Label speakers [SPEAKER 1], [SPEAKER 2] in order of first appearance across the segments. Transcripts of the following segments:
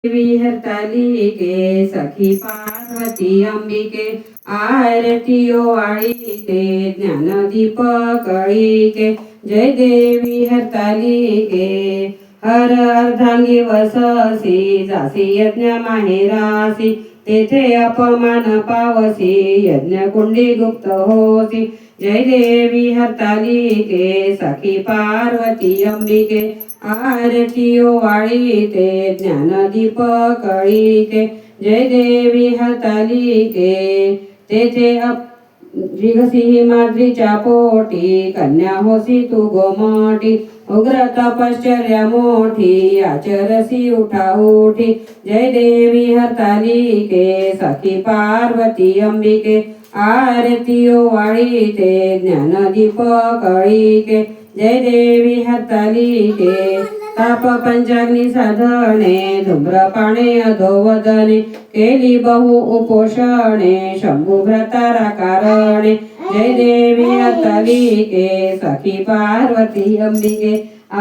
[SPEAKER 1] देवी हरतालिके सखी पार्वती अंबिके आरती ओवाळीके ज्ञानदीप कळीके जय देवी हरतालिके हर अर्धांगी वससी जासी यज्ञ माहेरासी तेथे अपमान पावसी यज्ञ कुंडी गुप्त होसी जय देवी हरतालिके सखी पार्वती अंबिके आरती ओवाळीते ज्ञानदीप कळीके जय देवी हरतालिके तेथे श्रीगसी माद्रीच्या पोटी कन्या होसी तू गोमटी उग्र तपश्चर्या मोठी आचरसी उठा उठी जय देवी हरतालिके सखी पार्वती अंबिके आरती ओवाळीते ज्ञानदीप कळीके जय देवी हरतालिके ताप पंचाग्नी साधने धूम्रपाने अधोवदने केली बहु उपोषणे शंभू व्रतारा कारणे जय देवी हरतालिके सखी पार्वती अंबिके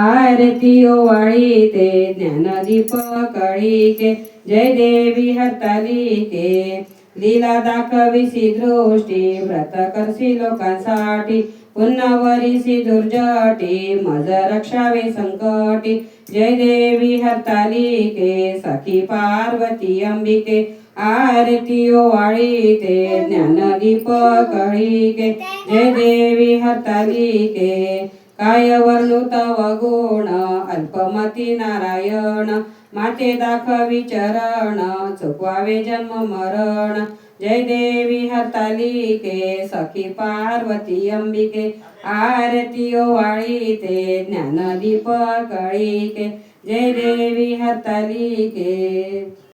[SPEAKER 1] आरती ओवाळीते ज्ञानदीप कळीके जय देवी हरतालिके लीला दाखविसी दृष्टी व्रत करसी लोकांसाठी पुन्हा वरिसी दुर्जटी मज रक्षावे संकटी जय देवी हरतालिके सखी पार्वती अंबिके आरती ओवाळीते ज्ञानदीप कळीके जय देवी हरतालिके काय वर्णु तव गुण अल्पमती नारायण माते दाखवी चरण चुकवावे जन्म मरण जय देवी हरतालिके सखी पार्वती अंबिके आरती ओवाळीते ज्ञानदीप कळीके जय देवी हरतालिके।